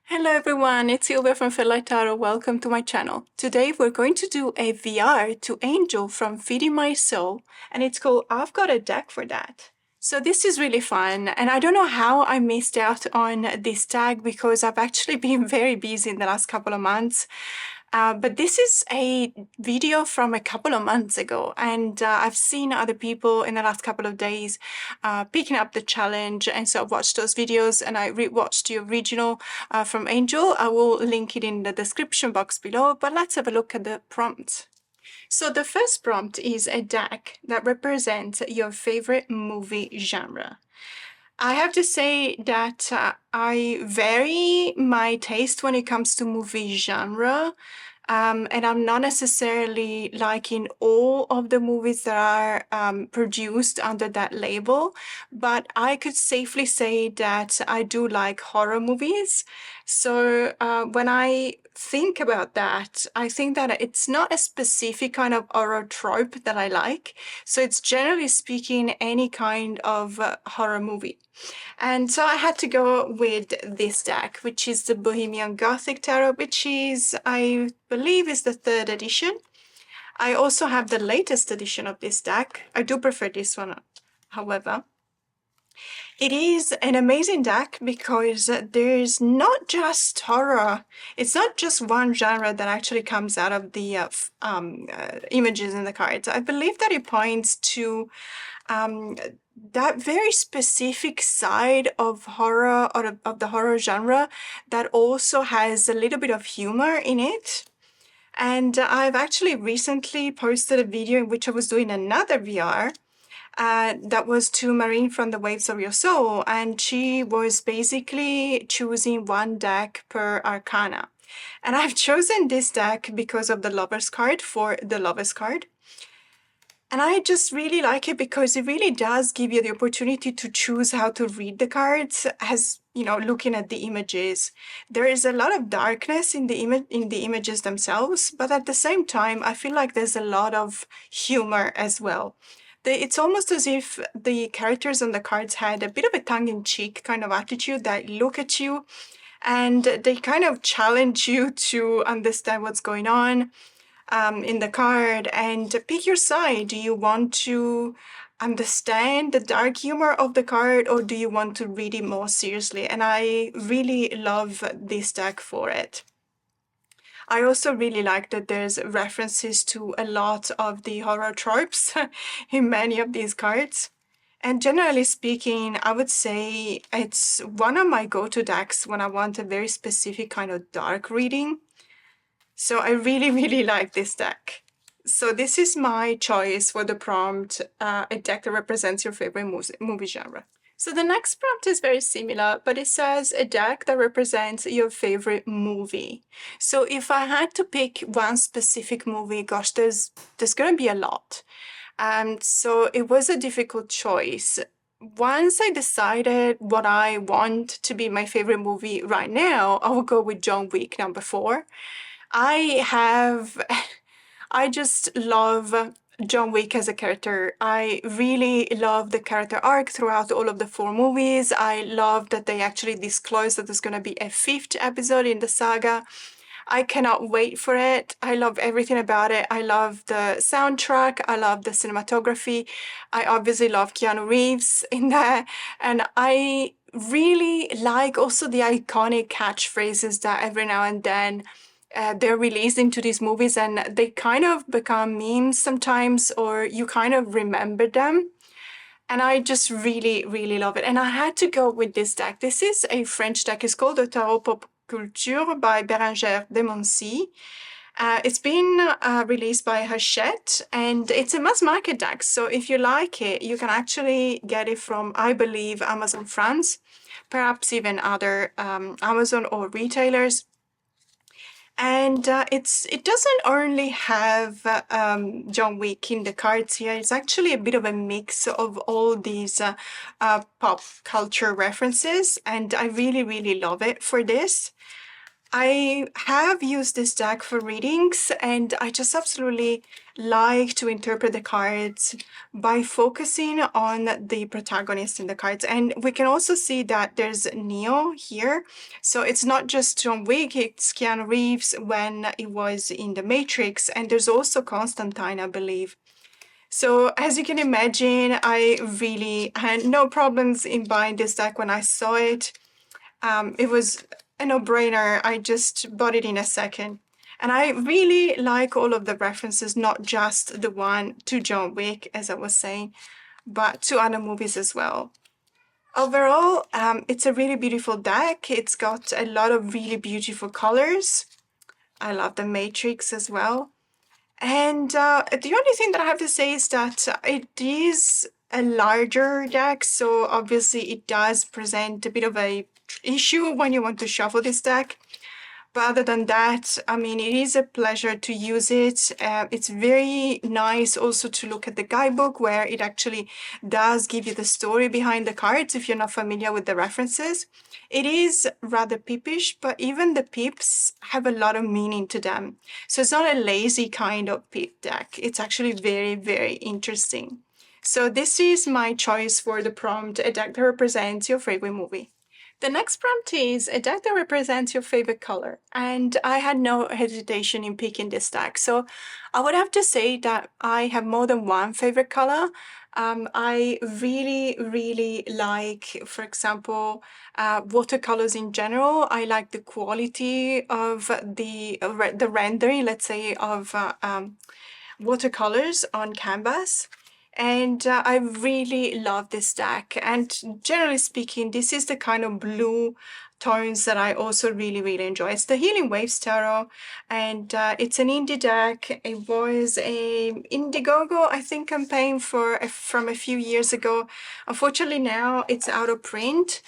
Hello everyone, it's Silvia from Fairlight Tarot. Welcome to my channel. Today we're going to do a VR to Angel from Feeding My Soul, and it's called I've Got a Deck for That. So this is really fun, and I don't know how I missed out on this tag because I've actually been very busy in the last couple of months. But this is a video from a couple of months ago, and I've seen other people in the last couple of days picking up the challenge, and so I've watched those videos and I rewatched the original from Angel. I will link it in the description box below, but let's have a look at the prompt. So the first prompt is a deck that represents your favorite movie genre. I have to say that I vary my taste when it comes to movie genre. And I'm not necessarily liking all of the movies that are produced under that label, but I could safely say that I do like horror movies. So when I think about that, I think that it's not a specific kind of horror trope that I like. So it's generally speaking any kind of horror movie. And so I had to go with this deck, which is the Bohemian Gothic Tarot, which is, I believe, is the 3rd edition. I also have the latest edition of this deck. I do prefer this one, however. It is an amazing deck because there's not just horror. It's not just one genre that actually comes out of the images in the cards. I believe that it points to that very specific side of horror or of the horror genre that also has a little bit of humor in it. And I've actually recently posted a video in which I was doing another VR that was to Marine from the Waves of Your Soul, and she was basically choosing one deck per arcana. And I've chosen this deck because of the Lover's card for the Lover's card. And I just really like it because it really does give you the opportunity to choose how to read the cards as, you know, looking at the images. There is a lot of darkness in the images themselves, but at the same time, I feel like there's a lot of humor as well. It's almost as if the characters on the cards had a bit of a tongue-in-cheek kind of attitude that look at you and they kind of challenge you to understand what's going on in the card and pick your side. Do you want to understand the dark humor of the card, or do you want to read it more seriously? And I really love this deck for it. I also really like that there's references to a lot of the horror tropes in many of these cards. And generally speaking, I would say it's one of my go-to decks when I want a very specific kind of dark reading. So I really, really like this deck. So this is my choice for the prompt, a deck that represents your favorite movie genre. So the next prompt is very similar, but it says a deck that represents your favorite movie. So if I had to pick one specific movie, gosh, there's going to be a lot. So it was a difficult choice. Once I decided what I want to be my favorite movie right now, I will go with John Wick #4. I just love John Wick as a character. I really love the character arc throughout all of the 4 movies. I love that they actually disclosed that there's going to be a 5th episode in the saga. I cannot wait for it. I love everything about it. I love the soundtrack. I love the cinematography. I obviously love Keanu Reeves in there. And I really like also the iconic catchphrases that every now and then they're released into these movies and they kind of become memes sometimes, or you kind of remember them. And I just really, really love it. And I had to go with this deck. This is a French deck. It's called the Tarot Pop Culture by Bérengère Demoncy. It's been released by Hachette, and it's a mass market deck. So if you like it, you can actually get it from, I believe, Amazon France, perhaps even other Amazon or retailers. And it doesn't only have John Wick in the cards here. It's actually a bit of a mix of all these pop culture references, and I really, really love it for this. I have used this deck for readings, and I just absolutely like to interpret the cards by focusing on the protagonist in the cards. And we can also see that there's Neo here. So it's not just John Wick, it's Keanu Reeves when it was in The Matrix, and there's also Constantine, I believe. So as you can imagine, I really had no problems in buying this deck when I saw it. It was a no-brainer. I just bought it in a second. And I really like all of the references, not just the one to John Wick, as I was saying, but to other movies as well. Overall, it's a really beautiful deck. It's got a lot of really beautiful colors. I love the Matrix as well. And the only thing that I have to say is that it is a larger deck, so obviously it does present a bit of a issue when you want to shuffle this deck. But other than that, I mean, it is a pleasure to use it. It's very nice also to look at the guidebook where it actually does give you the story behind the cards if you're not familiar with the references. It is rather peepish, but even the peeps have a lot of meaning to them. So it's not a lazy kind of peep deck. It's actually very, very interesting. So this is my choice for the prompt, a deck that represents your favorite movie. The next prompt is a deck that represents your favorite color, and I had no hesitation in picking this deck. So I would have to say that I have more than one favorite color. I really, really like, for example, watercolors in general. I like the quality of the rendering, let's say, of watercolors on canvas. And I really love this deck. And generally speaking, this is the kind of blue tones that I also really, really enjoy. It's the Healing Waves Tarot, and it's an indie deck. It was a Indiegogo, I think, campaign from a few years ago. Unfortunately, now it's out of print,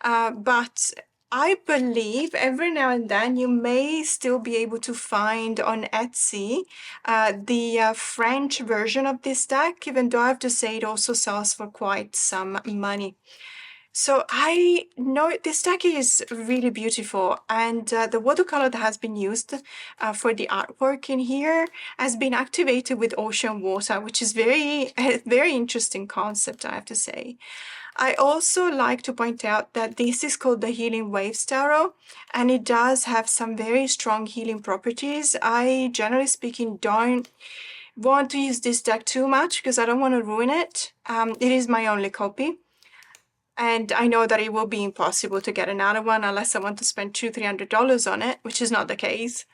but I believe every now and then you may still be able to find on Etsy the French version of this deck, even though I have to say it also sells for quite some money. So I know this deck is really beautiful, and the watercolor that has been used for the artwork in here has been activated with ocean water, which is a very interesting concept, I have to say. I also like to point out that this is called the Healing Waves Tarot, and it does have some very strong healing properties. I, generally speaking, don't want to use this deck too much because I don't want to ruin it. It is my only copy. And I know that it will be impossible to get another one unless I want to spend $200-300 on it, which is not the case.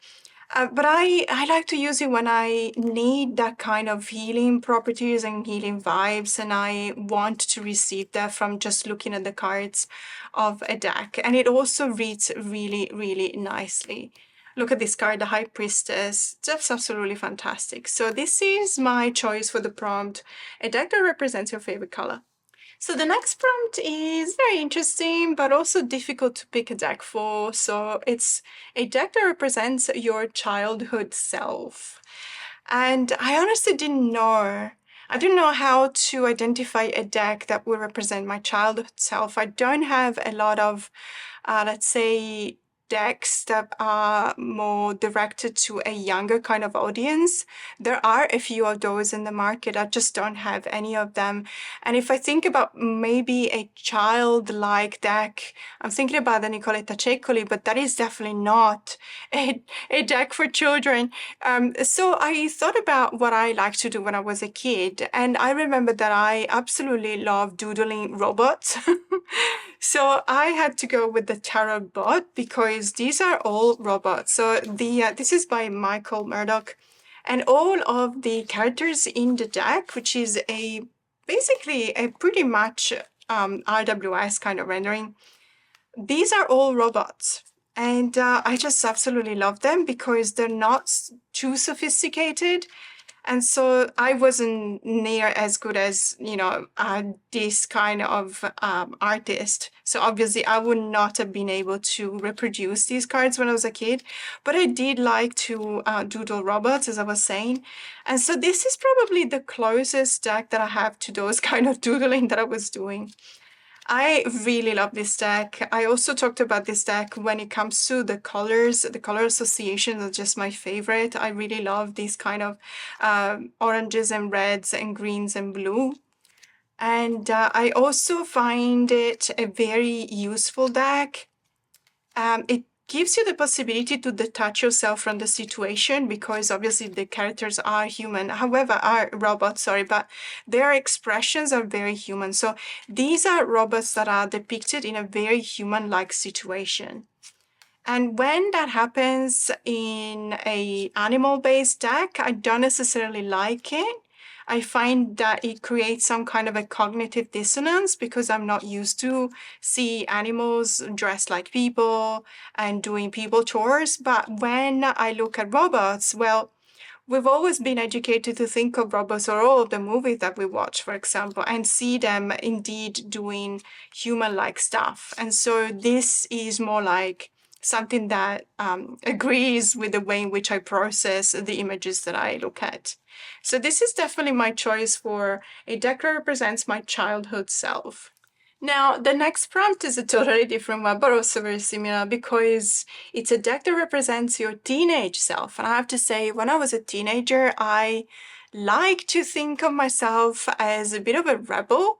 But I like to use it when I need that kind of healing properties and healing vibes, and I want to receive that from just looking at the cards of a deck. And it also reads really, really nicely. Look at this card, the High Priestess. That's absolutely fantastic. So this is my choice for the prompt, a deck that represents your favorite color. So the next prompt is very interesting, but also difficult to pick a deck for. So it's a deck that represents your childhood self. And I honestly didn't know. I didn't know how to identify a deck that will represent my childhood self. I don't have a lot of, let's say, decks that are more directed to a younger kind of audience. There are a few of those in the market. I just don't have any of them. And if I think about maybe a childlike deck, I'm thinking about the Nicoletta Cecoli, but that is definitely not a deck for children. So I thought about what I liked to do when I was a kid, and I remember that I absolutely love doodling robots. So I had to go with the Tarot Bot because these are all robots. So this is by Michael Murdoch, and all of the characters in the deck, which is basically a pretty much RWS kind of rendering, these are all robots. And I just absolutely love them because they're not too sophisticated. And so I wasn't near as good as, this kind of artist. So obviously I would not have been able to reproduce these cards when I was a kid, but I did like to doodle robots, as I was saying. And so this is probably the closest deck that I have to those kind of doodling that I was doing. I really love this deck. I also talked about this deck when it comes to the colors. The color associations are just my favorite. I really love these kind of oranges and reds and greens and blue. And I also find it a very useful deck. It gives you the possibility to detach yourself from the situation because obviously the characters are human, however, are robots, sorry, but their expressions are very human. So these are robots that are depicted in a very human-like situation. And when that happens in a animal-based deck, I don't necessarily like it. I find that it creates some kind of a cognitive dissonance because I'm not used to see animals dressed like people and doing people chores. But when I look at robots, well, we've always been educated to think of robots or all of the movies that we watch, for example, and see them indeed doing human-like stuff. And so this is more like something that agrees with the way in which I process the images that I look at. So this is definitely my choice for a deck that represents my childhood self. Now, the next prompt is a totally different one, but also very similar because it's a deck that represents your teenage self. And I have to say, when I was a teenager, I like to think of myself as a bit of a rebel.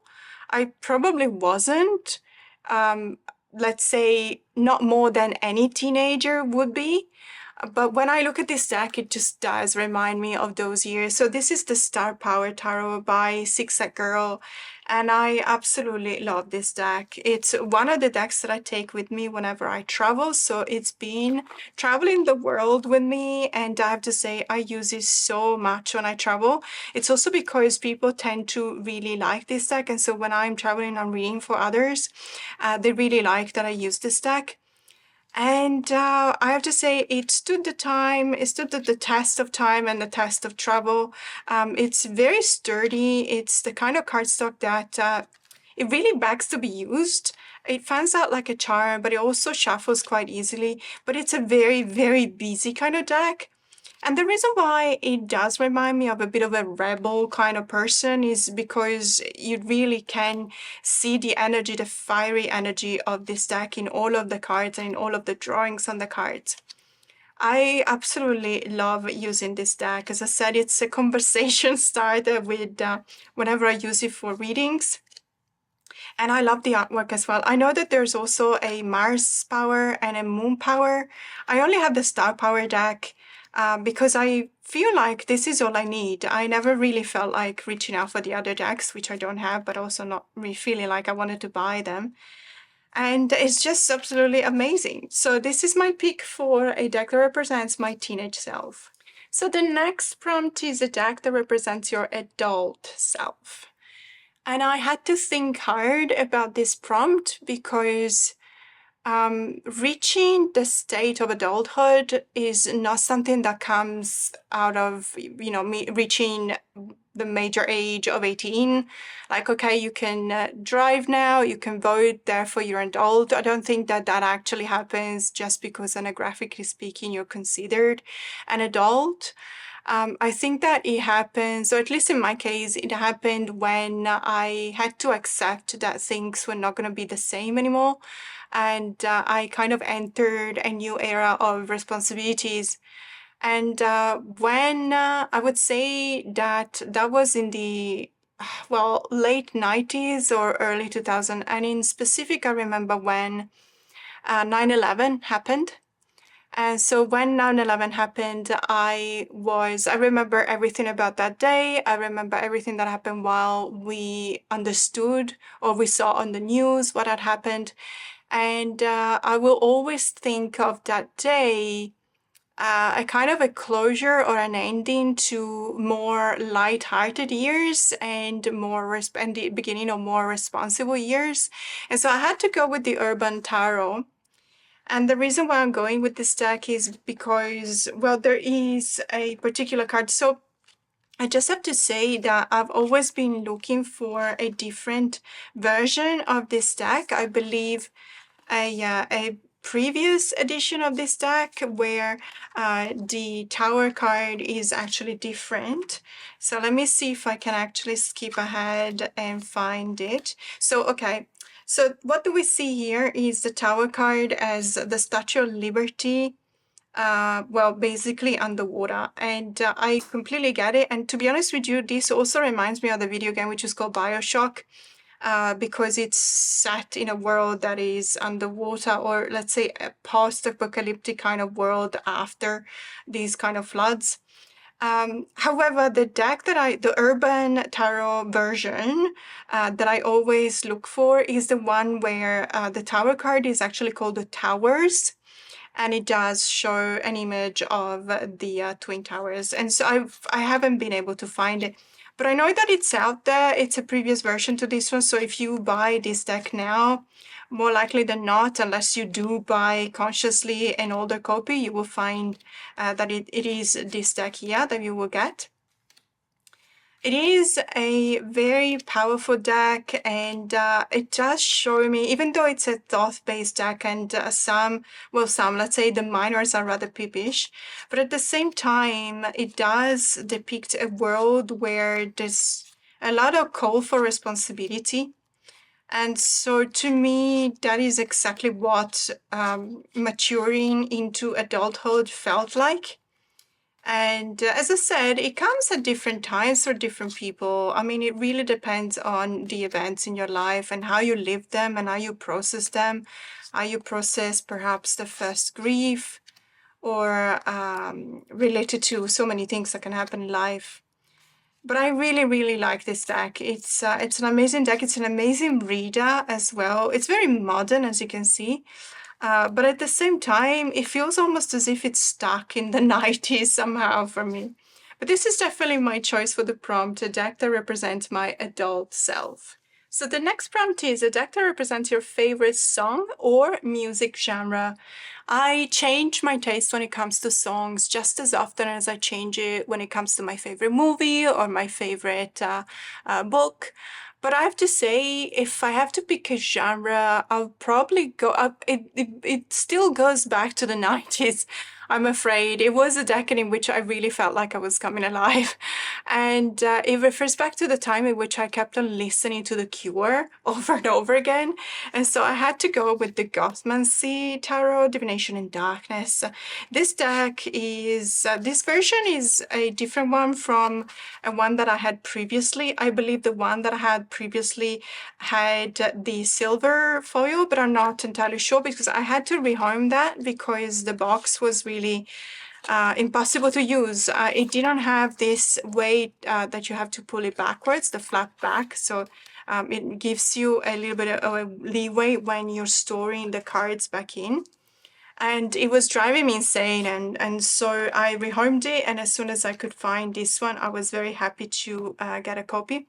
I probably wasn't, let's say, not more than any teenager would be. But when I look at this deck, it just does remind me of those years. So this is the Star Power Tarot by Zigzag Girl, and I absolutely love this deck. It's one of the decks that I take with me whenever I travel. So it's been traveling the world with me, and I have to say I use it so much when I travel. It's also because people tend to really like this deck, and so when I'm traveling, I'm reading for others. They really like that I use this deck. And I have to say, it stood the time, it stood the test of time and the test of travel. It's very sturdy. It's the kind of cardstock that it really begs to be used. It fans out like a charm, but it also shuffles quite easily. But it's a very, very busy kind of deck. And the reason why it does remind me of a bit of a rebel kind of person is because you really can see the energy, the fiery energy of this deck in all of the cards and in all of the drawings on the cards. I absolutely love using this deck. As I said, it's a conversation starter with whenever I use it for readings. And I love the artwork as well. I know that there's also a Mars Power and a Moon Power. I only have the Star Power deck because I feel like this is all I need. I never really felt like reaching out for the other decks, which I don't have, but also not really feeling like I wanted to buy them. And it's just absolutely amazing. So this is my pick for a deck that represents my teenage self. So the next prompt is a deck that represents your adult self. And I had to think hard about this prompt because reaching the state of adulthood is not something that comes out of, me reaching the major age of 18. Like, okay, you can drive now, you can vote, therefore you're an adult. I don't think that that actually happens just because, anagraphically speaking, you're considered an adult. I think that it happens, or at least in my case, it happened when I had to accept that things were not going to be the same anymore. And I kind of entered a new era of responsibilities. And when I would say that that was in the late 90s or early 2000, and in specific, I remember when 9/11 happened. And so when 9/11 happened, I remember everything about that day. I remember everything that happened while we understood or we saw on the news what had happened. And I will always think of that day a kind of a closure or an ending to more light-hearted years and and the beginning of more responsible years. And so I had to go with the Urban Tarot. And the reason why I'm going with this deck is because, well, there is a particular card. So I just have to say that I've always been looking for a different version of this deck. I believe a previous edition of this deck where the Tower card is actually different. So let me see if I can actually skip ahead and find it. So, okay. So what do we see here is the Tower card as the Statue of Liberty, well, basically underwater. And I completely get it. And to be honest with you, this also reminds me of the video game which is called BioShock, because it's set in a world that is underwater, or let's say a post-apocalyptic kind of world after these kind of floods. However, the deck the Urban Tarot version that I always look for is the one where the Tower card is actually called the Towers, and it does show an image of the Twin Towers. And so I haven't been able to find it, but I know that it's out there. It's a previous version to this one. So if you buy this deck now, more likely than not, unless you do buy consciously an older copy, you will find that it is this deck here that you will get. It is a very powerful deck, and it does show me, even though it's a Thoth-based deck, and some, let's say the minors are rather peepish, but at the same time, it does depict a world where there's a lot of call for responsibility. And so to me, that is exactly what maturing into adulthood felt like. And as I said, it comes at different times for different people. I mean, it really depends on the events in your life and how you live them and how you process them, how you process perhaps the first grief, or related to so many things that can happen in life. But I really, really like this deck. It's an amazing deck. It's an amazing reader as well. It's very modern, as you can see. But at the same time, it feels almost as if it's stuck in the 90s somehow for me. But this is definitely my choice for the prompt, a deck that represents my adult self. So the next prompt is a deck that represents your favorite song or music genre. I change my taste when it comes to songs just as often as I change it when it comes to my favorite movie or my favorite book. But I have to say, if I have to pick a genre, I'll probably go up. It still goes back to the 90s. I'm afraid it was a decade in which I really felt like I was coming alive. And it refers back to the time in which I kept on listening to The Cure over and over again. And so I had to go with the Gothmancy Tarot, Divination in Darkness. This deck is, this version is a different one from one that I had previously. I believe the one that I had previously had the silver foil, but I'm not entirely sure because I had to rehome that because the box was really impossible to use. It didn't have this way that you have to pull it backwards, the flap back. So it gives you a little bit of a leeway when you're storing the cards back in. And it was driving me insane. And so I rehomed it. And as soon as I could find this one, I was very happy to get a copy.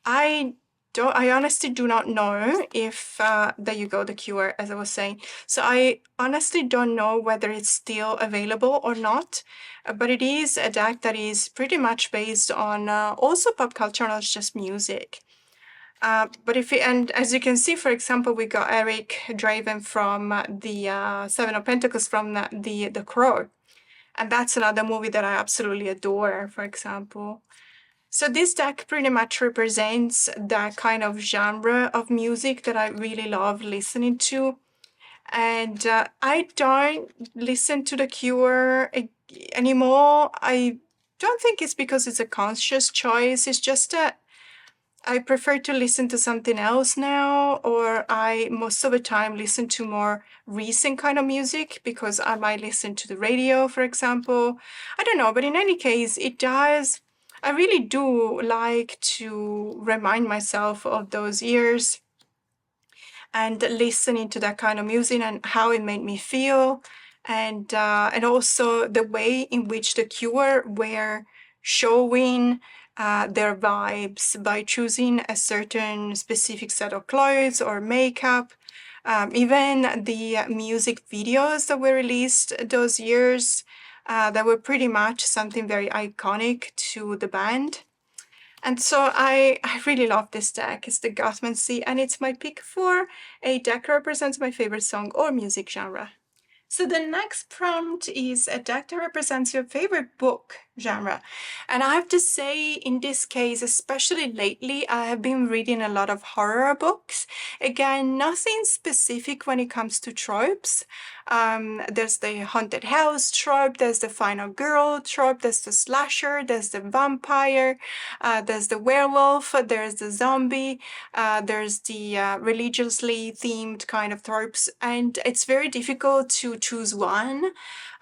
I honestly do not know if, there you go, The Cure, as I was saying. So I honestly don't know whether it's still available or not, but it is a deck that is pretty much based on also pop culture, not just music. But and as you can see, for example, we got Eric Draven from the Seven of Pentacles from the Crow. And that's another movie that I absolutely adore, for example. So this deck pretty much represents that kind of genre of music that I really love listening to. And I don't listen to The Cure anymore. I don't think it's because it's a conscious choice. It's just that I prefer to listen to something else now, or I most of the time listen to more recent kind of music because I might listen to the radio, for example. I don't know, but in any case, it does. I really do like to remind myself of those years and listening to that kind of music and how it made me feel, and also the way in which The Cure were showing their vibes by choosing a certain specific set of clothes or makeup. Even the music videos that were released those years, that were pretty much something very iconic to the band. And so I really love this deck. It's the Gothmancy, and it's my pick for a deck that represents my favorite song or music genre. So the next prompt is a deck that represents your favorite book genre. And I have to say, in this case, especially lately, I have been reading a lot of horror books. Again, nothing specific when it comes to tropes. There's the haunted house trope, there's the final girl trope, there's the slasher, there's the vampire, there's the werewolf, there's the zombie, there's the religiously themed kind of tropes, and it's very difficult to choose one.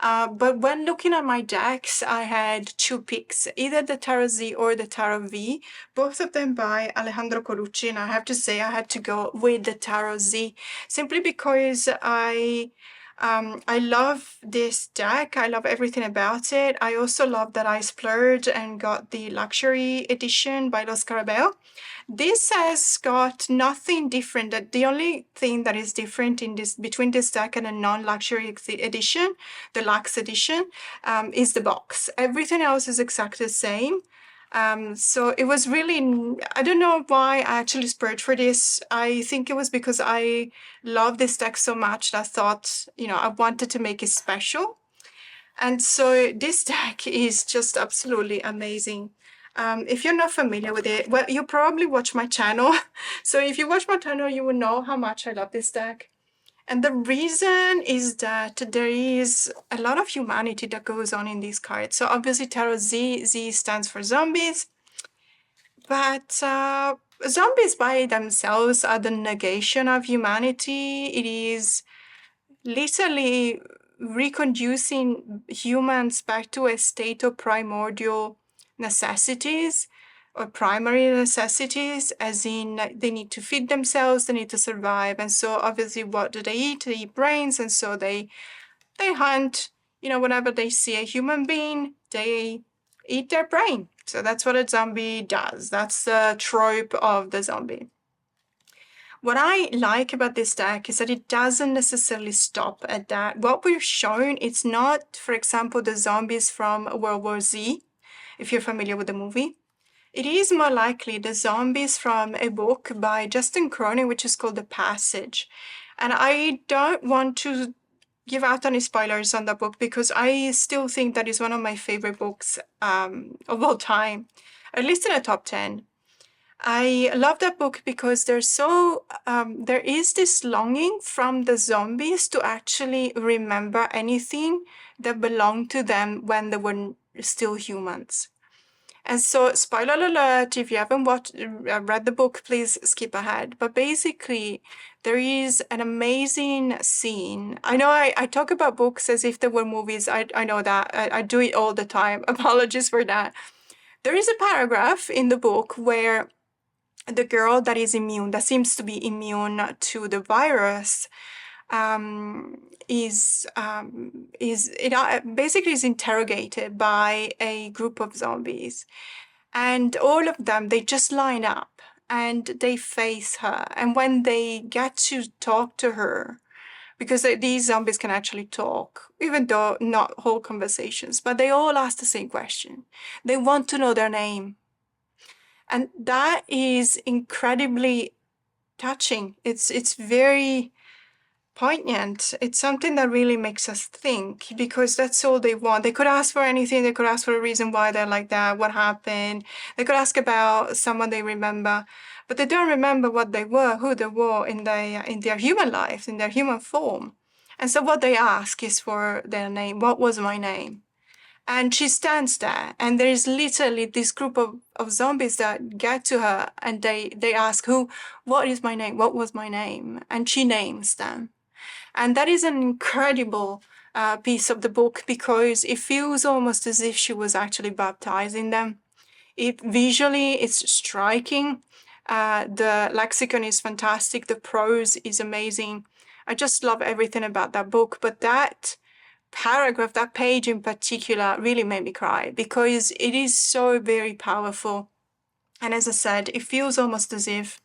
But when looking at my decks, I had two picks, either the Tarot Z or the Tarot V, both of them by Alejandro Colucci, and I have to say I had to go with the Tarot Z simply because I love this deck. I love everything about it. I also love that I splurged and got the luxury edition by Los Carabeo. This has got nothing different. The only thing that is different in this between this deck and a non-luxury edition, the Luxe edition, is the box. Everything else is exactly the same. So it was really, I don't know why I actually splurged for this. I think it was because I love this deck so much that I thought, I wanted to make it special. And so this deck is just absolutely amazing. If you're not familiar with it, well, you probably watch my channel. So if you watch my channel, you will know how much I love this deck. And the reason is that there is a lot of humanity that goes on in these cards. So obviously Tarot Z stands for zombies, but zombies by themselves are the negation of humanity. It is literally reconducing humans back to a state of primordial necessities or primary necessities, as in they need to feed themselves, they need to survive. And so obviously what do? They eat brains, and so they hunt, whenever they see a human being, they eat their brain. So that's what a zombie does. That's the trope of the zombie. What I like about this deck is that it doesn't necessarily stop at that. What we're shown, it's not, for example, the zombies from World War Z, if you're familiar with the movie. It is more likely the zombies from a book by Justin Cronin, which is called The Passage. And I don't want to give out any spoilers on the book because I still think that is one of my favorite books of all time, at least in the top 10. I love that book because there is this longing from the zombies to actually remember anything that belonged to them when they were still humans. And so, spoiler alert, if you haven't read the book, please skip ahead. But basically, there is an amazing scene. I know I talk about books as if they were movies. I know that. I do it all the time. Apologies for that. There is a paragraph in the book where the girl that is immune, that seems to be immune to the virus, basically is interrogated by a group of zombies, and all of them, they just line up and they face her. And when they get to talk to her, because these zombies can actually talk, even though not whole conversations, but they all ask the same question. They want to know their name. And that is incredibly touching. It's very poignant. It's something that really makes us think, because that's all they want. They could ask for anything. They could ask for a reason why they're like that, what happened. They could ask about someone they remember, but they don't remember what they were, who they were in their human life, in their human form. And so what they ask is for their name. What was my name? And she stands there, and there is literally this group of zombies that get to her, and they ask, what is my name? What was my name? And she names them. And that is an incredible piece of the book, because it feels almost as if she was actually baptizing them. Visually, it's striking. The lexicon is fantastic. The prose is amazing. I just love everything about that book. But that paragraph, that page in particular, really made me cry, because it is so very powerful. And as I said, it feels almost as if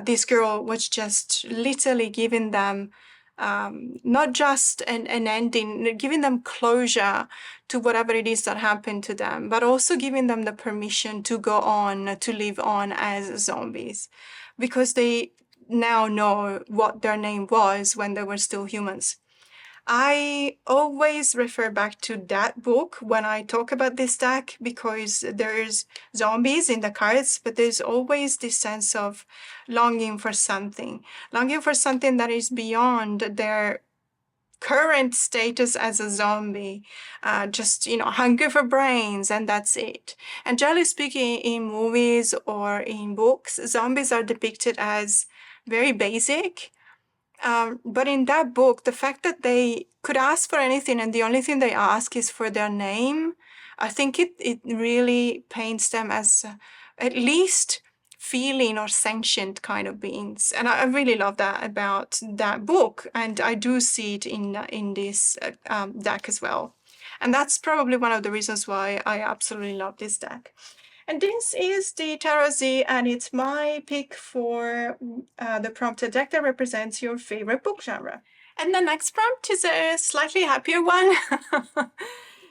this girl was just literally giving them not just an ending, giving them closure to whatever it is that happened to them, but also giving them the permission to go on, to live on as zombies, because they now know what their name was when they were still humans. I always refer back to that book when I talk about this deck because there's zombies in the cards, but there's always this sense of longing for something that is beyond their current status as a zombie, just, hungry for brains, and that's it. And generally speaking, in movies or in books, zombies are depicted as very basic. But in that book, the fact that they could ask for anything and the only thing they ask is for their name, I think it really paints them as at least feeling or sentient kind of beings. And I really love that about that book. And I do see it in this deck as well. And that's probably one of the reasons why I absolutely love this deck. And this is the Tarot Z, and it's my pick for the prompted deck that represents your favorite book genre. And the next prompt is a slightly happier one.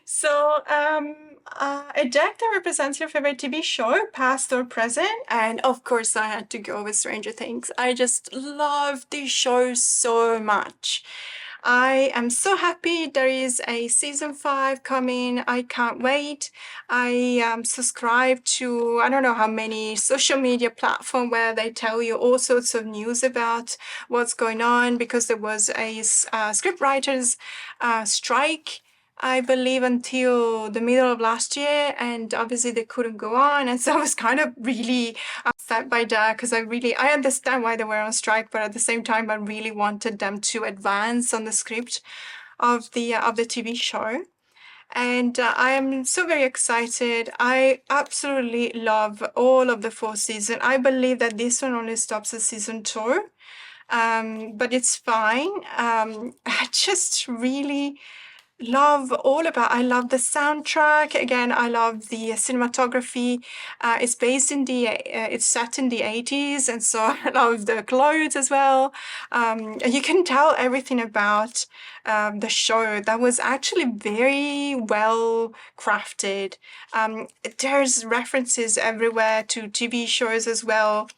So, a deck that represents your favorite TV show, past or present. And of course, I had to go with Stranger Things. I just love this show so much. I am so happy there is a season 5 coming. I can't wait. I subscribe to I don't know how many social media platforms where they tell you all sorts of news about what's going on because there was a scriptwriters strike, I believe, until the middle of last year, and obviously they couldn't go on. And so I was kind of really upset by that because I understand why they were on strike, but at the same time, I really wanted them to advance on the script of the TV show. And I am so very excited. I absolutely love all of the 4 seasons. I believe that this one only stops at season 2, but it's fine. I just really I love the soundtrack. Again, I love the cinematography. It's set in the 80s, and so I love the clothes as well. You can tell everything about the show that was actually very well crafted. There's references everywhere to TV shows as well.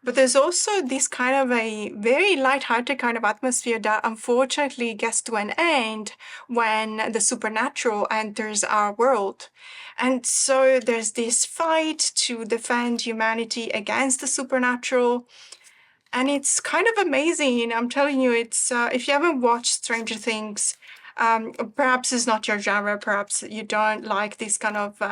But there's also this kind of a very light-hearted kind of atmosphere that unfortunately gets to an end when the supernatural enters our world. And so there's this fight to defend humanity against the supernatural. And it's kind of amazing. I'm telling you, it's if you haven't watched Stranger Things, perhaps it's not your genre, perhaps you don't like this kind of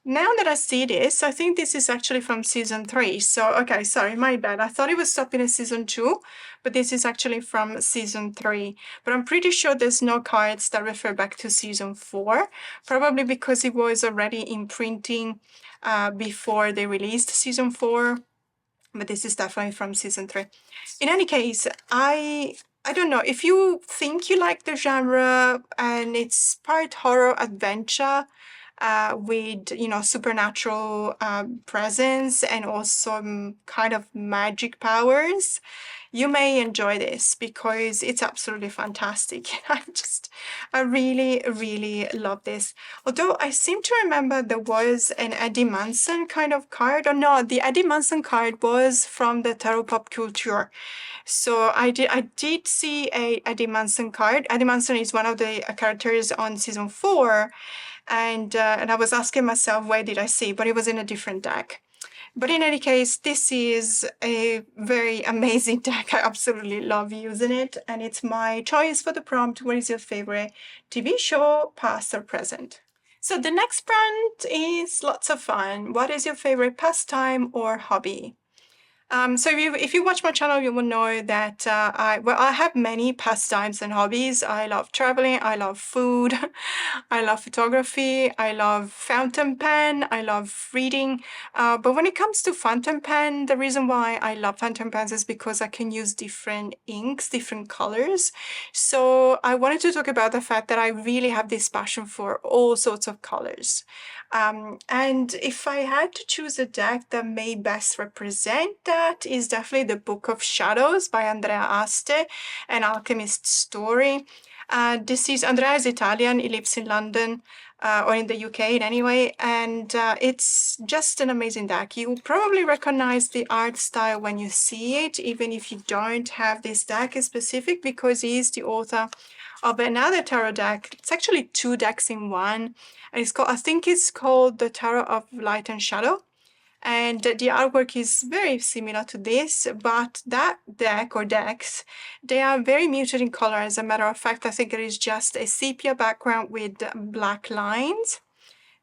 now that I see this, I think this is actually from season 3. So, okay, sorry, my bad. I thought it was stopping at season 2, but this is actually from season 3. But I'm pretty sure there's no cards that refer back to season 4, probably because it was already in printing before they released season 4. But this is definitely from season 3. In any case, I don't know, if you think you like the genre and it's part horror adventure, with supernatural presence and also kind of magic powers, you may enjoy this because it's absolutely fantastic. I really, really love this. Although I seem to remember there was an Eddie Munson kind of card, or no, the Eddie Munson card was from the Tarot Pop Culture. So I did see a Eddie Munson card. Eddie Munson is one of the characters on season 4. And I was asking myself, where did I see? But it was in a different deck. But in any case, this is a very amazing deck. I absolutely love using it. And it's my choice for the prompt. What is your favorite TV show, past or present? So the next prompt is lots of fun. What is your favorite pastime or hobby? So if you watch my channel, you will know that I have many pastimes and hobbies. I love traveling, I love food, I love photography, I love fountain pen, I love reading. But when it comes to fountain pen, the reason why I love fountain pens is because I can use different inks, different colors. So I wanted to talk about the fact that I really have this passion for all sorts of colors. And if I had to choose a deck that may best represent that, is definitely the Book of Shadows by Andrea Aste, An Alchemist's Story. This is Andrea is Italian. He lives in London or in the UK anyway, and it's just an amazing deck. You probably recognize the art style when you see it, even if you don't have this deck specific, because he is the author of another tarot deck. It's actually two decks in one, and it's called, I think it's called the Tarot of Light and Shadow. And the artwork is very similar to this, but that deck or decks, they are very muted in color. As a matter of fact, I think it is just a sepia background with black lines.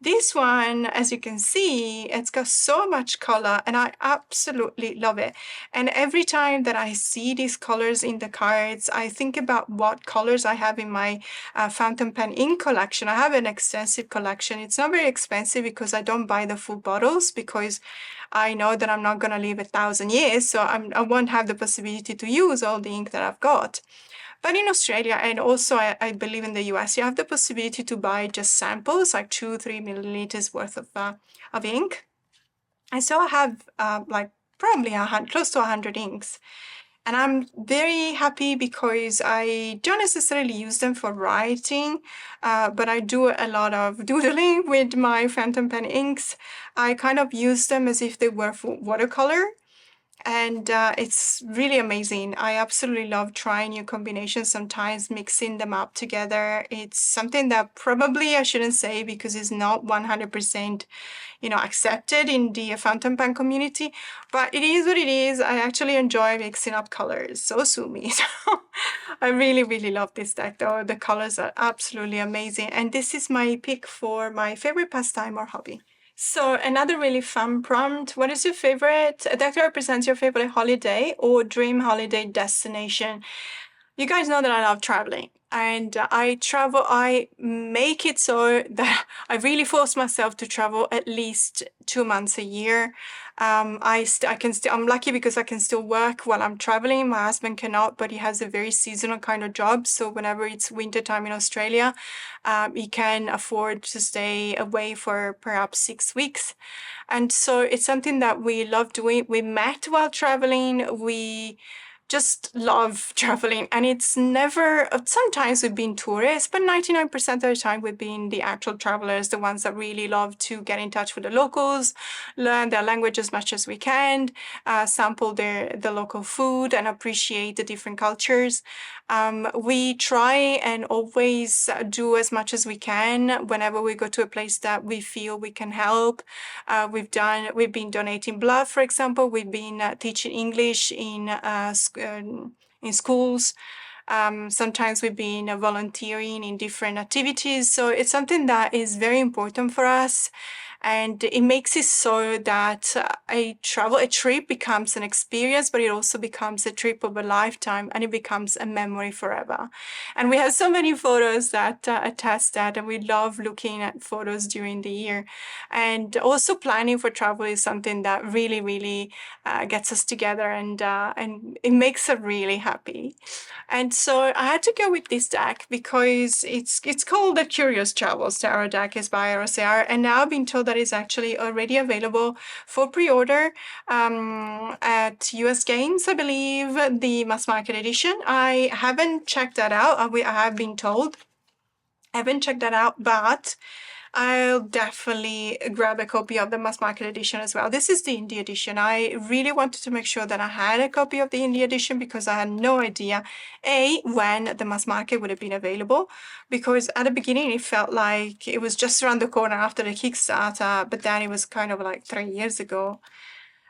This one, as you can see, it's got so much color and I absolutely love it. And every time that I see these colors in the cards, I think about what colors I have in my fountain pen ink collection. I have an extensive collection. It's not very expensive because I don't buy the full bottles, because I know that I'm not going to live 1,000 years, so I won't have the possibility to use all the ink that I've got. But in Australia, and also I believe in the US, you have the possibility to buy just samples, like 2-3 milliliters worth of ink. And so I have like probably close to 100 inks. And I'm very happy because I don't necessarily use them for writing, but I do a lot of doodling with my fountain pen inks. I kind of use them as if they were for watercolor. And it's really amazing. I absolutely love trying new combinations, sometimes mixing them up together. It's something that probably I shouldn't say because it's not 100%, accepted in the fountain pen community, but it is what it is. I actually enjoy mixing up colors. So sue me. So I really, really love this deck though. The colors are absolutely amazing. And this is my pick for my favorite pastime or hobby. So another really fun prompt. What is your favorite deck that represents your favorite holiday or dream holiday destination? You guys know that I love traveling, and I make it so that I really force myself to travel at least 2 months a year. I'm lucky because I can still work while I'm traveling. My husband cannot, but he has a very seasonal kind of job. So whenever it's winter time in Australia, he can afford to stay away for perhaps 6 weeks. And so it's something that we love doing. We met while traveling. We just love traveling, and it's never, sometimes we've been tourists, but 99% of the time we've been the actual travelers, the ones that really love to get in touch with the locals, learn their language as much as we can, sample the local food and appreciate the different cultures. We try and always do as much as we can whenever we go to a place that we feel we can help. We've been donating blood, for example. We've been teaching English in schools. Sometimes we've been volunteering in different activities. So it's something that is very important for us. And it makes it so that a trip becomes an experience, but it also becomes a trip of a lifetime, and it becomes a memory forever. And we have so many photos that attest that, and we love looking at photos during the year. And also planning for travel is something that really, really gets us together, and it makes us really happy. And so I had to go with this deck because it's called the Curious Travels Tarot deck. Is by ROCR, and now I've been told that it's actually already available for pre-order at US Games, I believe, the mass market edition. I haven't checked that out. I have been told. I haven't checked that out, but I'll definitely grab a copy of the mass market edition as well. This is the indie edition. I really wanted to make sure that I had a copy of the indie edition because I had no idea, when the mass market would have been available, because at the beginning it felt like it was just around the corner after the Kickstarter, but then it was kind of like 3 years ago.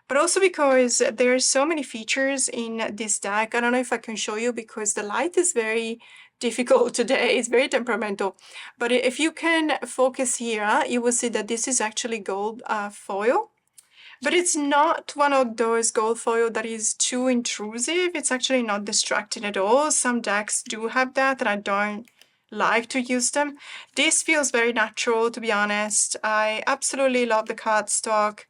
But also because there are so many features in this deck. I don't know if I can show you because the light is very difficult today. It's very temperamental. But if you can focus here, you will see that this is actually gold foil. But it's not one of those gold foil that is too intrusive. It's actually not distracting at all. Some decks do have that, and I don't like to use them. This feels very natural, to be honest. I absolutely love the cardstock.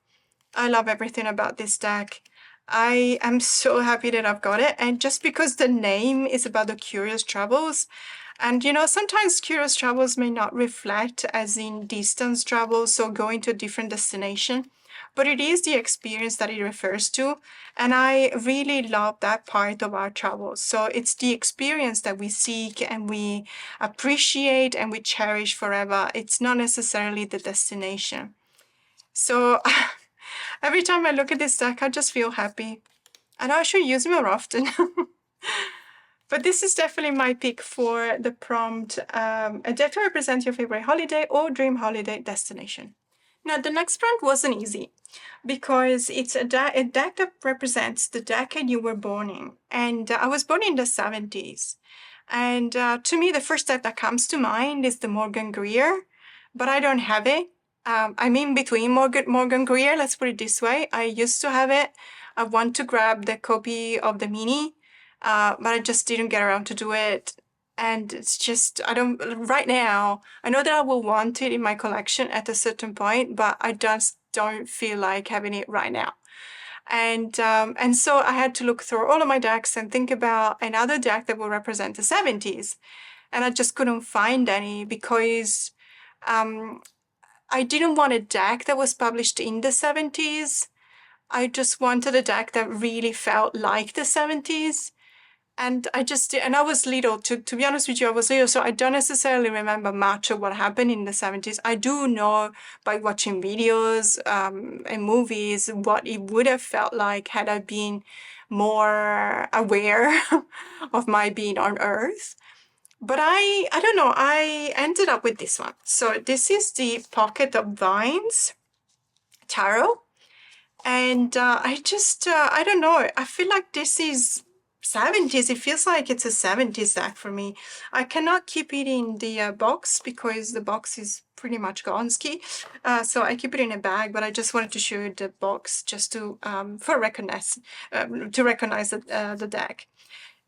I love everything about this deck. I am so happy that I've got it. And just because the name is about the Curious Travels, and sometimes Curious Travels may not reflect as in distance travel, so going to a different destination. but it is the experience that it refers to. And I really love that part of our travels. So it's the experience that we seek and we appreciate and we cherish forever. It's not necessarily the destination. So every time I look at this deck, I just feel happy. And I should use more often. But this is definitely my pick for the prompt, a deck to represent your favorite holiday or dream holiday destination. Now, the next prompt wasn't easy because it's a deck that represents the decade you were born in. And I was born in the 70s. And to me, the first deck that comes to mind is the Morgan Greer, but I don't have it. I'm in between Morgan Greer, let's put it this way. I used to have it. I want to grab the copy of the mini, but I just didn't get around to do it. And it's just, I don't, right now, I know that I will want it in my collection at a certain point, but I just don't feel like having it right now. And so I had to look through all of my decks and think about another deck that will represent the 70s. And I just couldn't find any because I didn't want a deck that was published in the 70s. I just wanted a deck that really felt like the 70s. And I was little, to be honest with you, I was little, so I don't necessarily remember much of what happened in the 70s. I do know by watching videos and movies what it would have felt like had I been more aware of my being on Earth. But I don't know, I ended up with this one. So this is the Pocket of Vines Tarot. And I don't know, I feel like this is 70s. It feels like it's a 70s deck for me. I cannot keep it in the box because the box is pretty much gonski. So I keep it in a bag, but I just wanted to show you the box just to recognize the deck.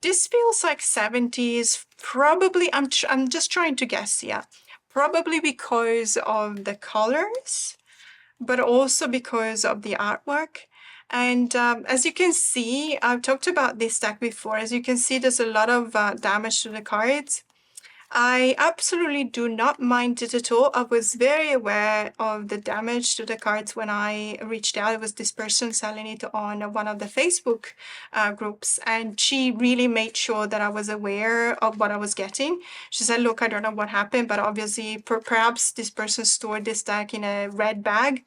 This feels like 70s, probably, I'm just trying to guess here. Probably because of the colors, but also because of the artwork. And as you can see, I've talked about this deck before. As you can see, there's a lot of damage to the cards. I absolutely do not mind it at all. I was very aware of the damage to the cards when I reached out. It was this person selling it on one of the Facebook groups, and she really made sure that I was aware of what I was getting. She said, look, I don't know what happened, but obviously perhaps this person stored this deck in a red bag,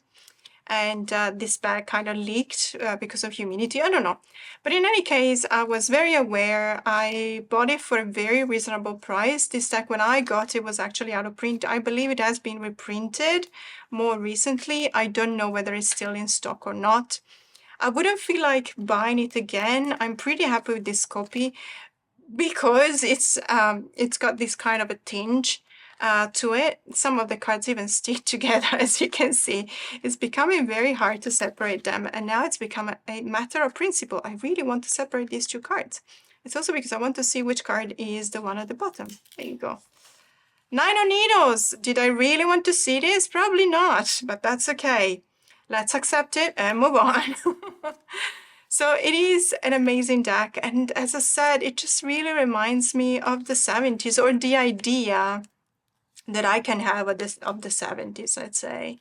and this bag kind of leaked because of humidity. I don't know. But in any case, I was very aware. I bought it for a very reasonable price. This deck, when I got it, was actually out of print. I believe it has been reprinted more recently. I don't know whether it's still in stock or not. I wouldn't feel like buying it again. I'm pretty happy with this copy because it's got this kind of a tinge to it. Some of the cards even stick together, as you can see. It's becoming very hard to separate them, and now it's become a matter of principle. I really want to separate these two cards. It's also because I want to see which card is the one at the bottom. There you go. Nine of Needles. Did I really want to see this? Probably not, but that's okay. Let's accept it and move on. So it is an amazing deck, and as I said, it just really reminds me of the 70s, or the idea that I can have of the 70s, let's say.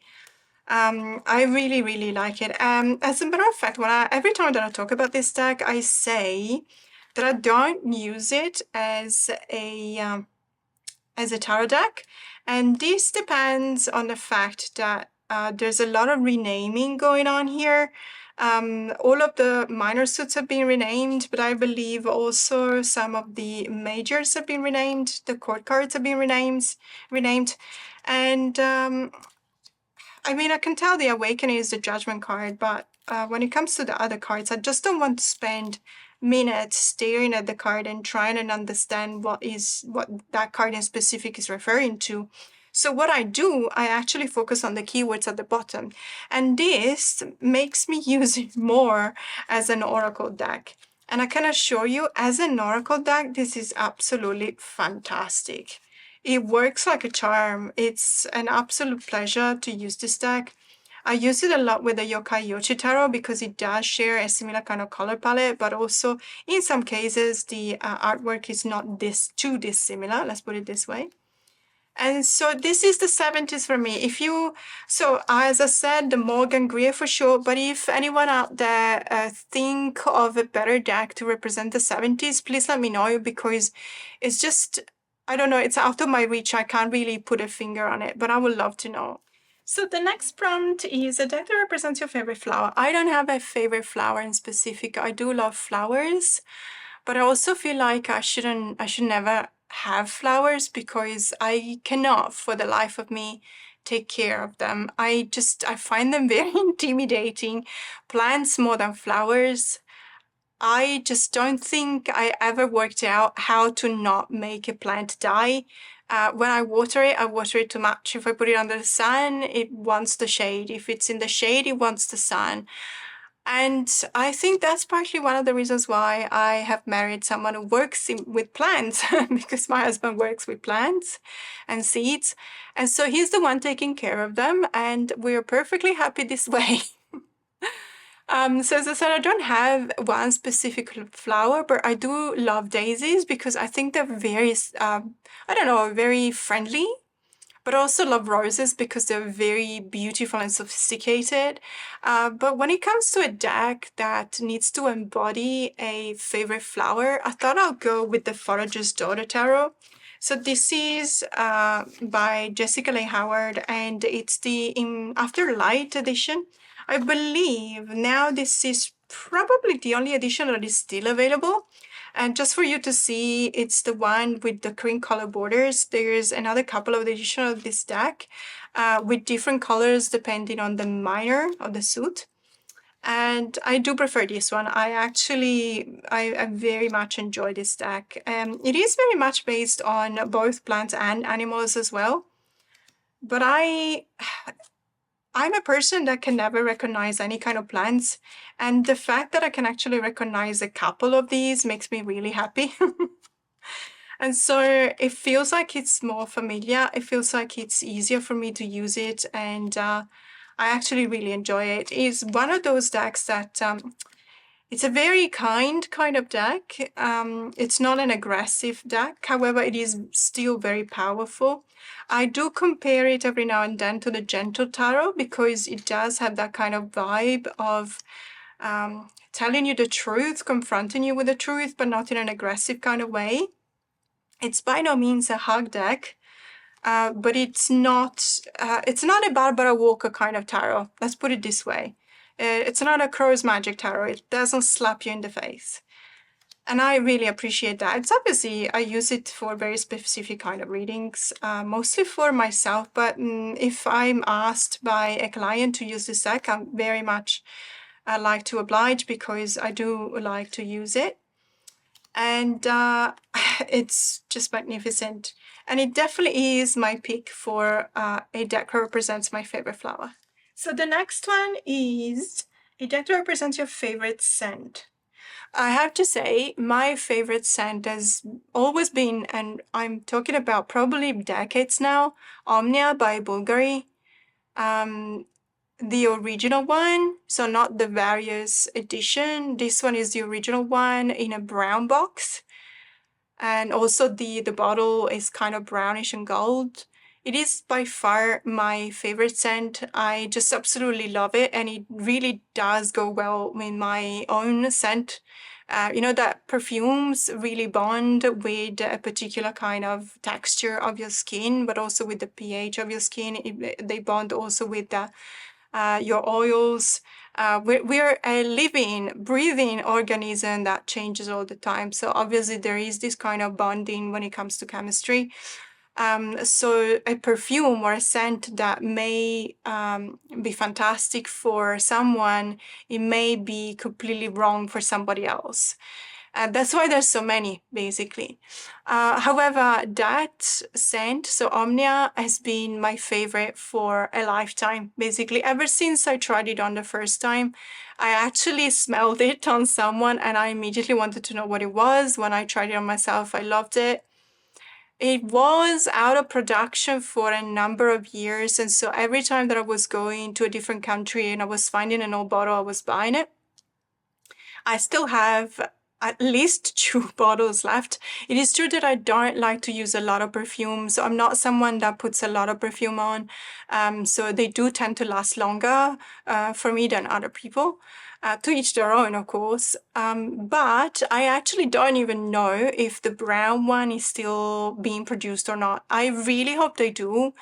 I really, really like it. As a matter of fact, every time that I talk about this deck, I say that I don't use it as a tarot deck, and this depends on the fact that there's a lot of renaming going on here. All of the minor suits have been renamed, but I believe also some of the majors have been renamed. The court cards have been renamed. And I mean, I can tell the Awakening is the Judgment card, but when it comes to the other cards, I just don't want to spend minutes staring at the card and trying to understand what that card in specific is referring to. So what I do, I actually focus on the keywords at the bottom. And this makes me use it more as an oracle deck. And I can assure you, as an oracle deck, this is absolutely fantastic. It works like a charm. It's an absolute pleasure to use this deck. I use it a lot with the Yokai Yochi Tarot because it does share a similar kind of color palette, but also in some cases, the artwork is not too dissimilar, let's put it this way. And so this is the 70s for me. So as I said, the Morgan Greer for sure. But if anyone out there think of a better deck to represent the 70s, please let me know, because it's just, I don't know, it's out of my reach. I can't really put a finger on it, but I would love to know. So the next prompt is a deck that represents your favorite flower. I don't have a favorite flower in specific. I do love flowers, but I also feel like I should never have flowers, because I cannot for the life of me take care of them. I find them very intimidating. Plants more than flowers. I just don't think I ever worked out how to not make a plant die. When I water it too much. If I put it under the sun, it wants the shade. If it's in the shade, it wants the sun. And I think that's partly one of the reasons why I have married someone who works with plants, because my husband works with plants and seeds. And so he's the one taking care of them, and we're perfectly happy this way. So as I said, I don't have one specific flower, but I do love daisies because I think they're very, I don't know, very friendly. But I also love roses because they're very beautiful and sophisticated. But when it comes to a deck that needs to embody a favorite flower, I thought I'll go with the Forager's Daughter Tarot. So this is by Jessica Leigh Howard, and it's the Afterlight edition. I believe now this is probably the only edition that is still available. And just for you to see, it's the one with the cream color borders. There's another couple of editions of this deck with different colors depending on the minor of the suit. And I do prefer this one. I very much enjoy this deck. It is very much based on both plants and animals as well. But I'm a person that can never recognize any kind of plants, and the fact that I can actually recognize a couple of these makes me really happy. And so it feels like it's more familiar. It feels like it's easier for me to use it, and I actually really enjoy it. It's one of those decks that it's a very kind of deck. It's not an aggressive deck, however, it is still very powerful. I do compare it every now and then to the Gentle Tarot because it does have that kind of vibe of telling you the truth, confronting you with the truth, but not in an aggressive kind of way. It's by no means a hug deck, but it's not a Barbara Walker kind of tarot. Let's put it this way. It's not a Crow's Magic tarot. It doesn't slap you in the face. And I really appreciate that. It's obviously, I use it for very specific kind of readings, mostly for myself. But if I'm asked by a client to use this deck, I'm very much like to oblige because I do like to use it. And it's just magnificent. And it definitely is my pick for a deck that represents my favorite flower. So the next one is a deck that represents your favorite scent. I have to say, my favorite scent has always been, and I'm talking about probably decades now, Omnia by Bulgari. The original one, so not the various edition. This one is the original one in a brown box. And also the bottle is kind of brownish and gold. It is by far my favorite scent. I just absolutely love it, and it really does go well with my own scent. You know that perfumes really bond with a particular kind of texture of your skin, but also with the pH of your skin. They bond also with your oils. We're a living, breathing organism that changes all the time. So obviously there is this kind of bonding when it comes to chemistry. So a perfume or a scent that may be fantastic for someone, it may be completely wrong for somebody else. That's why there's so many, basically. However, that scent, so Omnia, has been my favorite for a lifetime, basically. Ever since I tried it on the first time, I actually smelled it on someone and I immediately wanted to know what it was. When I tried it on myself, I loved it. It was out of production for a number of years, and so every time that I was going to a different country and I was finding an old bottle, I was buying it. I still have at least 2 bottles left. It is true that I don't like to use a lot of perfume, so I'm not someone that puts a lot of perfume on. So they do tend to last longer for me than other people. To each their own, of course. But I actually don't even know if the brown one is still being produced or not. I really hope they do,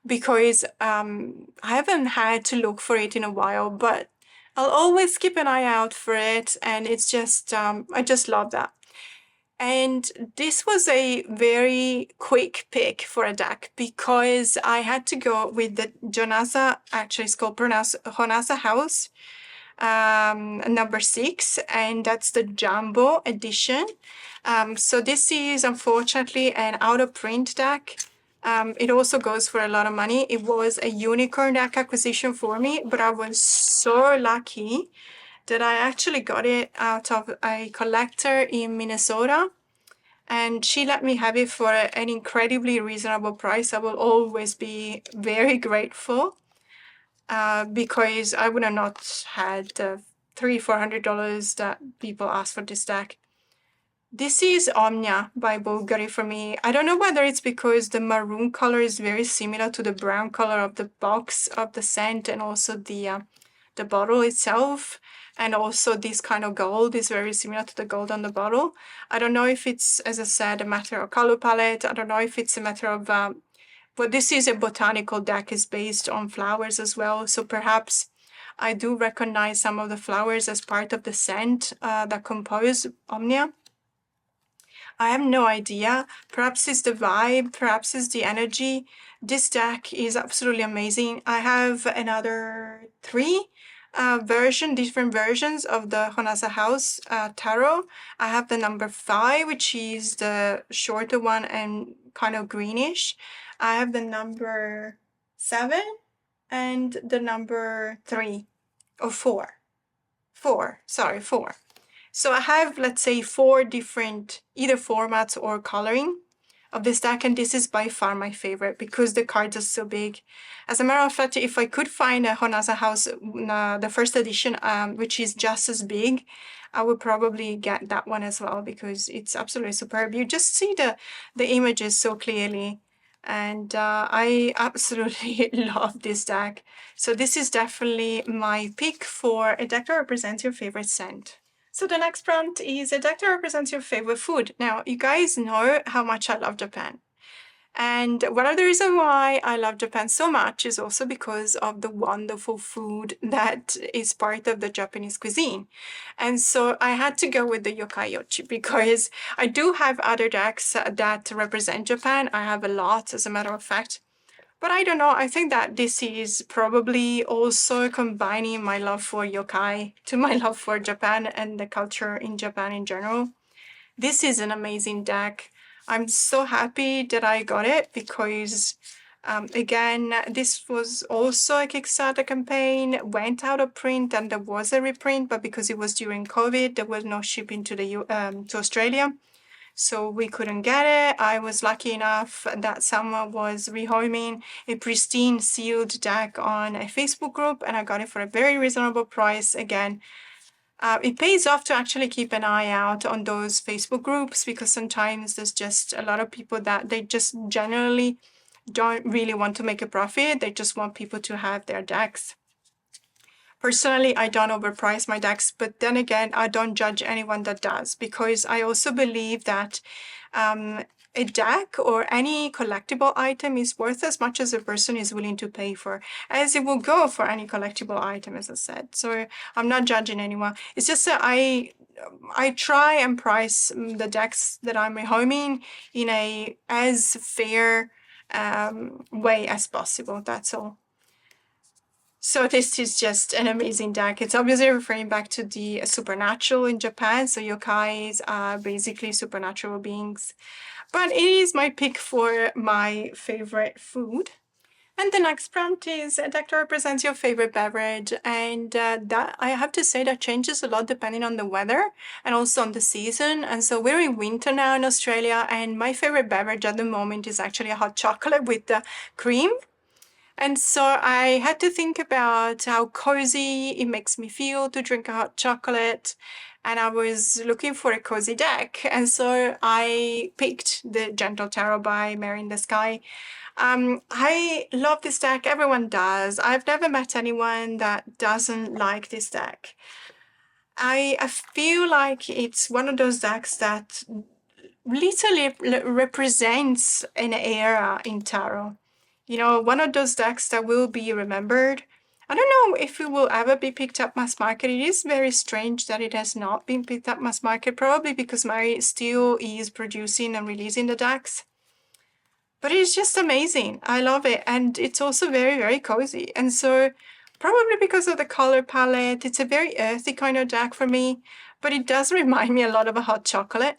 because I haven't had to look for it in a while, but I'll always keep an eye out for it, and it's just I just love that. And this was a very quick pick for a deck because I had to go with the Jonasa, actually it's called Honasa House, number 6, and that's the Jumbo edition. So this is unfortunately an out of print deck. It also goes for a lot of money. It was a unicorn deck acquisition for me, but I was so lucky that I actually got it out of a collector in Minnesota, and she let me have it for an incredibly reasonable price. I will always be very grateful, because I would have not had the $300-400 that people ask for this deck. This is Omnia by Bulgari for me. I don't know whether it's because the maroon color is very similar to the brown color of the box of the scent, and also the bottle itself, and also this kind of gold is very similar to the gold on the bottle. I don't know if it's, as I said, a matter of color palette. I don't know if it's a matter of but this is a botanical deck, is based on flowers as well, so perhaps I do recognize some of the flowers as part of the scent that compose Omnia. I have no idea. Perhaps it's the vibe, perhaps it's the energy. This deck is absolutely amazing. I have another 3 different versions of the Honasa House tarot. I have the number 5, which is the shorter one and kind of greenish. I have the number 7 and the number 3 or 4. 4, sorry, 4. So I have, let's say, 4 different either formats or coloring of this deck, and this is by far my favorite because the cards are so big. As a matter of fact, if I could find a Honasa House, the first edition, which is just as big, I would probably get that one as well because it's absolutely superb. You just see the images so clearly, and I absolutely love this deck. So this is definitely my pick for a deck that represents your favorite scent. So the next prompt is a deck that represents your favorite food. Now, you guys know how much I love Japan. And one of the reasons why I love Japan so much is also because of the wonderful food that is part of the Japanese cuisine. And so I had to go with the Yokai Yochi because I do have other decks that represent Japan. I have a lot, as a matter of fact. But I don't know, I think that this is probably also combining my love for yokai to my love for Japan and the culture in Japan in general. This is an amazing deck. I'm so happy that I got it because, again, this was also a Kickstarter campaign, went out of print, and there was a reprint, but because it was during COVID, there was no shipping to to Australia. So we couldn't get it. I was lucky enough that someone was rehoming a pristine sealed deck on a Facebook group, and I got it for a very reasonable price. Again, it pays off to actually keep an eye out on those Facebook groups because sometimes there's just a lot of people that they just generally don't really want to make a profit. They just want people to have their decks. Personally, I don't overprice my decks, but then again, I don't judge anyone that does because I also believe that a deck or any collectible item is worth as much as a person is willing to pay for, as it will go for any collectible item, as I said. So I'm not judging anyone. It's just that I try and price the decks that I'm rehoming in a as fair way as possible. That's all. So this is just an amazing deck. It's obviously referring back to the supernatural in Japan. So yokais are basically supernatural beings. But it is my pick for my favorite food. And the next prompt is a deck that represents your favorite beverage. And that I have to say that changes a lot depending on the weather and also on the season. And so we're in winter now in Australia, and my favorite beverage at the moment is actually a hot chocolate with the cream. And so I had to think about how cozy it makes me feel to drink a hot chocolate. and I was looking for a cozy deck. And so I picked the Gentle Tarot by Mary in the Sky. I love this deck. Everyone does. I've never met anyone that doesn't like this deck. I feel like it's one of those decks that literally represents an era in tarot. You know, one of those decks that will be remembered. I don't know if it will ever be picked up mass market. It is very strange that it has not been picked up mass market, probably because Mary still is producing and releasing the decks. But it's just amazing. I love it. And it's also very, very cozy. And so probably because of the color palette, it's a very earthy kind of deck for me, but it does remind me a lot of a hot chocolate.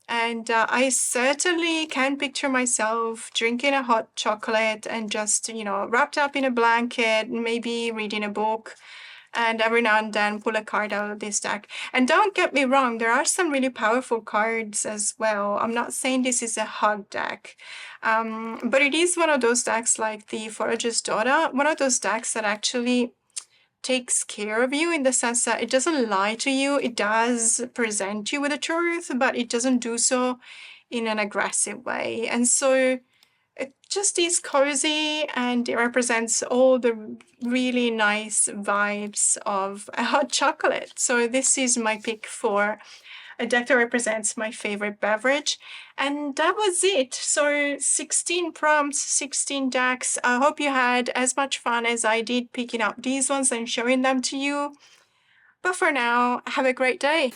And I certainly can picture myself drinking a hot chocolate and just, you know, wrapped up in a blanket, maybe reading a book, and every now and then pull a card out of this deck. And don't get me wrong, there are some really powerful cards as well. I'm not saying this is a hug deck, but it is one of those decks like the Forager's Daughter, one of those decks that actually takes care of you in the sense that it doesn't lie to you. It does present you with the truth, but it doesn't do so in an aggressive way. And so it just is cozy, and it represents all the really nice vibes of a hot chocolate. So this is my pick for a deck that represents my favorite beverage. And that was it. So 16 prompts, 16 decks. I hope you had as much fun as I did picking up these ones and showing them to you. But for now, have a great day.